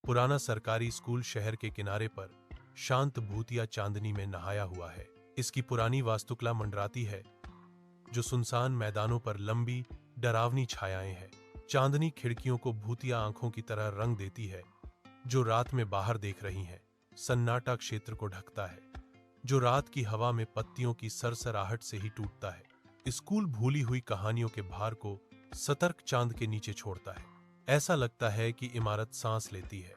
पुराना सरकारी स्कूल शहर के किनारे पर शांत भूतिया चांदनी में नहाया हुआ है। इसकी पुरानी वास्तुकला मंडराती है, जो सुनसान मैदानों पर लंबी डरावनी छायाएं हैं। चांदनी खिड़कियों को भूतिया आंखों की तरह रंग देती है, जो रात में बाहर देख रही हैं। सन्नाटा क्षेत्र को ढकता है, जो रात की हवा में पत्तियों की सरसराहट से ही टूटता है। स्कूल भूली हुई कहानियों के भार को सतर्क चांद के नीचे छोड़ता है। ऐसा लगता है कि इमारत सांस लेती है।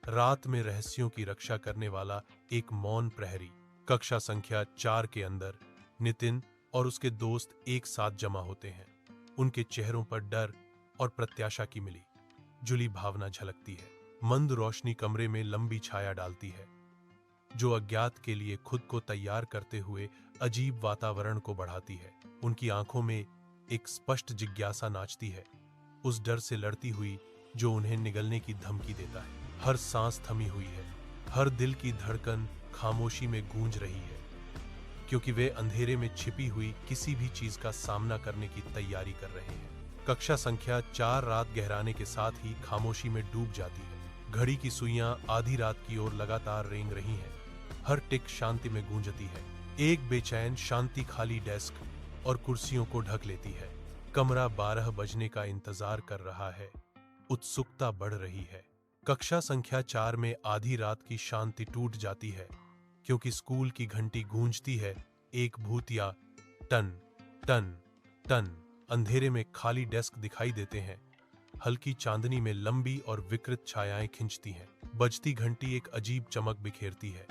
रात में रहस्यों की रक्षा करने वाला एक मौन प्रहरी। कक्षा संख्या 4 के अंदर नितिन और उसके दोस्त एक साथ जमा होते हैं। उनके चेहरों पर डर और प्रत्याशा की मिली जुली भावना झलकती है। मंद रोशनी कमरे में लंबी छाया डालती है, जो अज्ञात के लिए खुद को तैयार करते हुए अजीब वातावरण को बढ़ाती है। उनकी आंखों में एक स्पष्ट जिज्ञासा नाचती है, उस डर से लड़ती हुई जो उन्हें निगलने की धमकी देता है। हर सांस थमी हुई है, हर दिल की धड़कन खामोशी में गूंज रही है, क्योंकि वे अंधेरे में छिपी हुई किसी भी चीज का सामना करने की तैयारी कर रहे हैं। कक्षा संख्या 4 रात गहराने के साथ ही खामोशी में डूब जाती है। घड़ी की सुइयां आधी रात की ओर लगातार रेंग रही हैं। हर टिक शांति में गूंजती है। एक बेचैन शांति खाली डेस्क और कुर्सियों को ढक लेती है। कमरा 12 बजने का इंतजार कर रहा है। उत्सुकता बढ़ रही है। कक्षा संख्या 4 में आधी रात की शांति टूट जाती है, क्योंकि स्कूल की घंटी गूंजती है। एक भूतिया टन टन टन। अंधेरे में खाली डेस्क दिखाई देते हैं। हल्की चांदनी में लंबी और विकृत छायाएं खिंचती हैं। बजती घंटी एक अजीब चमक बिखेरती है,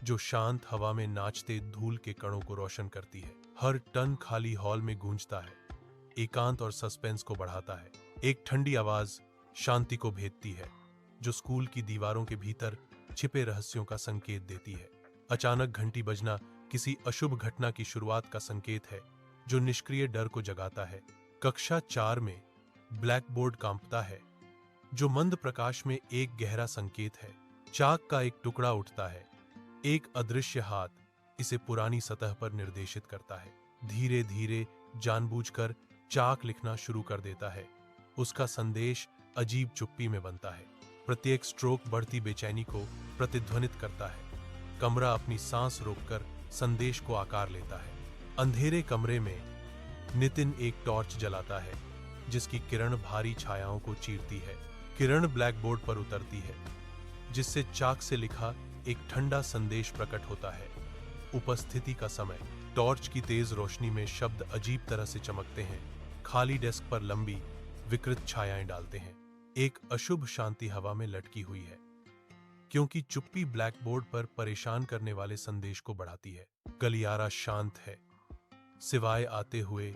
जो शांत हवा में नाचते धूल के कणों को रोशन करती है। हर टन खाली हॉल में गूंजता है, एकांत और सस्पेंस को बढ़ाता है। एक ठंडी आवाज शांति को भेदती है, जो स्कूल की दीवारों के भीतर छिपे रहस्यों का संकेत देती है। अचानक घंटी बजना किसी अशुभ घटना की शुरुआत का संकेत है, जो निष्क्रिय डर को जगाता है। कक्षा 4 में ब्लैक बोर्ड कांपता है, जो मंद प्रकाश में एक गहरा संकेत है। चाक का एक टुकड़ा उठता है। एक अदृश्य हाथ इसे पुरानी सतह पर निर्देशित करता है। धीरे धीरे जानबूझकर चाक लिखना शुरू कर देता है। उसका संदेश अजीब चुप्पी में बनता है। प्रत्येक स्ट्रोक बढ़ती बेचैनी को प्रतिध्वनित करता है। कमरा अपनी सांस रोककर संदेश को आकार लेता है। अंधेरे कमरे में नितिन एक टॉर्च जलाता है, जिसकी किरण भारी छायाओं को चीरती है। किरण ब्लैक बोर्ड पर उतरती है, जिससे चाक से लिखा एक ठंडा संदेश प्रकट होता है। उपस्थिति का समय। टॉर्च की तेज रोशनी में शब्द अजीब तरह से चमकते हैं। खाली डेस्क पर लंबी विकृत छायाएं डालते हैं। एक अशुभ शांति हवा में लटकी हुई है, क्योंकि चुप्पी ब्लैक बोर्ड पर परेशान करने वाले संदेश को बढ़ाती है। गलियारा शांत है, सिवाय आते हुए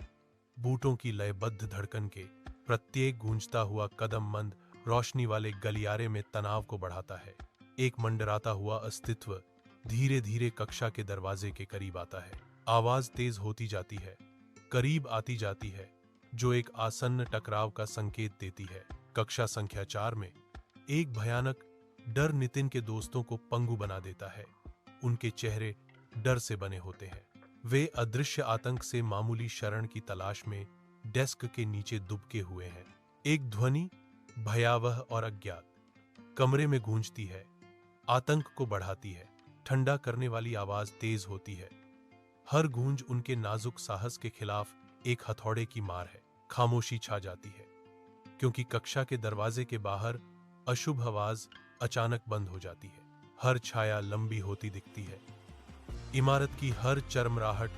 बूटों की लयबद्ध धड़कन के। प्रत्येक गूंजता हुआ कदम मंद रोशनी वाले गलियारे में तनाव को बढ़ाता है। एक मंडराता हुआ अस्तित्व धीरे धीरे कक्षा के दरवाजे के करीब आता है। आवाज तेज होती जाती है, करीब आती जाती है, जो एक आसन्न टकराव का संकेत देती है। कक्षा संख्या 4 में एक भयानक डर नितिन के दोस्तों को पंगु बना देता है। उनके चेहरे डर से बने होते हैं। वे अदृश्य आतंक से मामूली शरण की तलाश में डेस्क के नीचे दुबके हुए हैं। एक ध्वनि भयावह और अज्ञात कमरे में गूंजती है, आतंक को बढ़ाती है। ठंडा करने वाली आवाज तेज होती है। हर गूंज उनके नाजुक साहस के खिलाफ एक हथौड़े की मार है। खामोशी छा जाती है, क्योंकि कक्षा के दरवाजे के बाहर अशुभ आवाज अचानक बंद हो जाती है। हर छाया लंबी होती दिखती है। इमारत की हर चरमराहट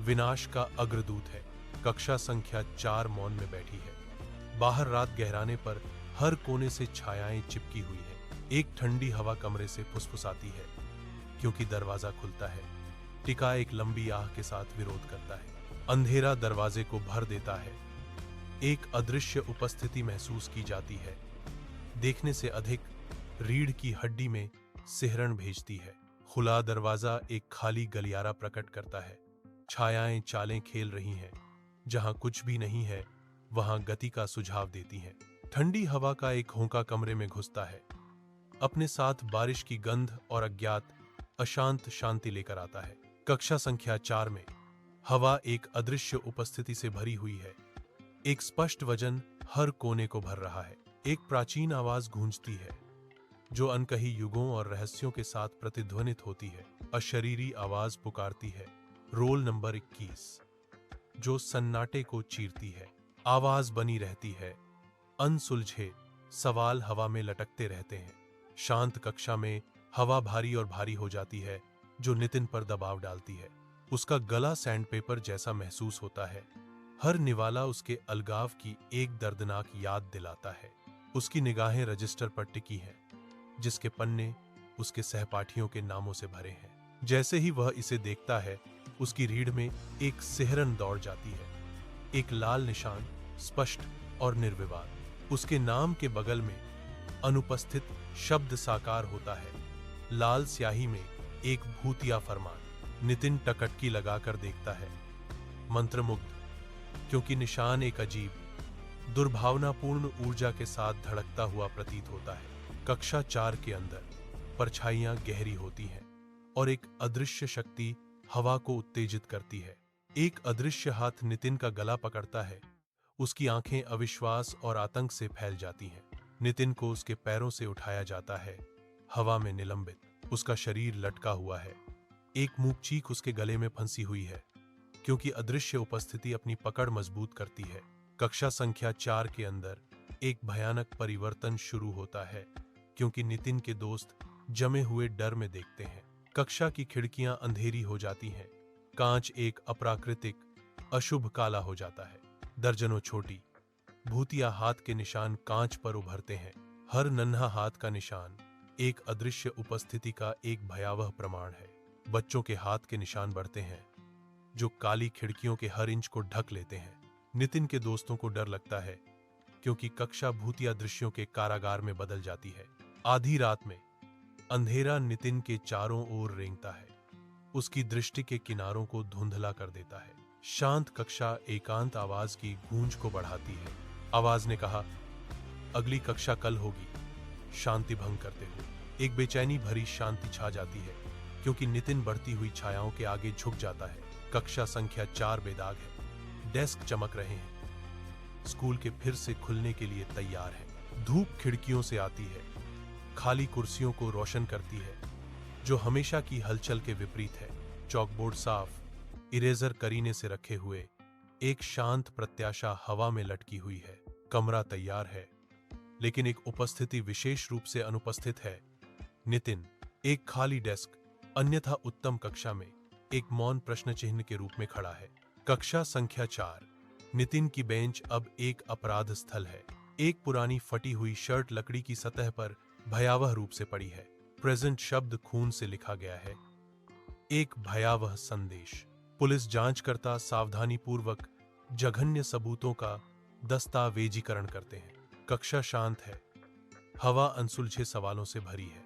विनाश का अग्रदूत है। कक्षा संख्या 4 मौन में बैठी है। बाहर रात गहराने पर हर कोने से छायाएं चिपकी हुई हैं। एक ठंडी हवा कमरे से फुसफुसाती है, क्योंकि दरवाजा खुलता है। टिका एक लंबी आह के साथ विरोध करता है। अंधेरा दरवाजे को भर देता है। एक अदृश्य उपस्थिति महसूस की जाती है, देखने से अधिक रीढ़ की हड्डी में सिहरन भेजती है। खुला दरवाजा एक खाली गलियारा प्रकट करता है। छायाएं चालें खेल रही हैं। जहां कुछ भी नहीं है, वहां गति का सुझाव देती हैं। ठंडी हवा का एक होंका कमरे में घुसता है, अपने साथ बारिश की गंध और अज्ञात अशांत शांति लेकर आता है। कक्षा संख्या 4 में हवा एक अदृश्य उपस्थिति से भरी हुई है। एक स्पष्ट वजन हर कोने को भर रहा है। एक प्राचीन आवाज गूंजती है, जो अनकही युगों और रहस्यों के साथ प्रतिध्वनित होती है। अशरीरी आवाज पुकारती है, रोल नंबर 21, जो सन्नाटे को चीरती है। आवाज बनी रहती है, अनसुलझे सवाल हवा में लटकते रहते हैं। शांत कक्षा में हवा भारी और भारी हो जाती है, जो नितिन पर दबाव डालती है। उसका गला सैंडपेपर जैसा महसूस होता है। हर निवाला उसके अलगाव की एक दर्दनाक याद दिलाता है। उसकी निगाहें रजिस्टर पर टिकी हैं, जिसके पन्ने उसके सहपाठियों के नामों से भरे हैं। जैसे ही वह इसे देखता है, उसकी रीढ़ में एक सिहरन दौड़ जाती है। एक लाल निशान, स्पष्ट और निर्विवाद। उसके नाम के बगल में अनुपस्थित शब्द साकार होता है, लाल स्याही में एक भूतिया फरमान। नितिन टकटकी लगाकर देखता है, मंत्रमुग्ध, क्योंकि निशान एक अजीब, दुर्भावनापूर्ण ऊर्जा के साथ धड़कता हुआ प्रतीत होता है। कक्षा 4 के अंदर परछाइयां गहरी होती हैं और एक अदृश्य शक्ति हवा को उत्तेजित करती है। एक अदृश्य हाथ नितिन का गला पकड़ता है। उसकी आंखें अविश्वास और आतंक से फैल जाती हैं। नितिन को उसके पैरों से उठाया जाता है, हवा में निलंबित। उसका शरीर लटका हुआ है। एक मूक चीख उसके गले में फंसी हुई है, क्योंकि अदृश्य उपस्थिति अपनी पकड़ मजबूत करती है। कक्षा संख्या 4 के अंदर एक भयानक परिवर्तन शुरू होता है, क्योंकि नितिन के दोस्त जमे हुए डर में देखते हैं। कक्षा की खिड़कियां अंधेरी हो जाती हैं। कांच एक अप्राकृतिक, अशुभ काला हो जाता है। दर्जनों छोटी, भूतिया हाथ के निशान कांच पर उभरते हैं। हर नन्हा हाथ का निशान एक अदृश्य उपस्थिति का एक भयावह प्रमाण है। बच्चों के हाथ के निशान बढ़ते हैं, जो काली खिड़कियों के हर इंच को ढक लेते हैं। नितिन के दोस्तों को डर लगता है, क्योंकि कक्षा भूतिया दृश्यों के कारागार में बदल जाती है। आधी रात में अंधेरा नितिन के चारों ओर रेंगता है, उसकी दृष्टि के किनारों को धुंधला कर देता है। शांत कक्षा एकांत आवाज की गूंज को बढ़ाती है। आवाज ने कहा, अगली कक्षा कल होगी। शांति भंग करते हुए एक बेचैनी भरी शांति छा जाती है, क्योंकि नितिन बढ़ती हुई छायाओं के आगे झुक जाता है। कक्षा संख्या 4 बेदाग है। डेस्क चमक रहे हैं, स्कूल के फिर से खुलने के लिए तैयार है। धूप खिड़कियों से आती है, खाली कुर्सियों को रोशन करती है, जो हमेशा की हलचल के विपरीत है। चॉकबोर्ड साफ, इरेजर करीने से रखे हुए, एक शांत प्रत्याशा हवा में लटकी हुई है। कमरा तैयार है, लेकिन एक उपस्थिति विशेष रूप से अनुपस्थित है। नितिन, एक खाली डेस्क, अन्यथा उत्तम कक्षा में एक मौन प्रश्न चिन्ह के रूप में खड़ा है। कक्षा संख्या 4। नितिन की बेंच अब एक अपराध स्थल है। एक पुरानी फटी हुई शर्ट लकड़ी की सतह पर भयावह रूप से पड़ी है। प्रेजेंट शब्द खून से लिखा गया है। एक भयावह संदेश। पुलिस जांचकर्ता सावधानीपूर्वक जघन्य सबूतों का दस्तावेजीकरण करते हैं। कक्षा शांत है, हवा अनसुलझे सवालों से भरी है।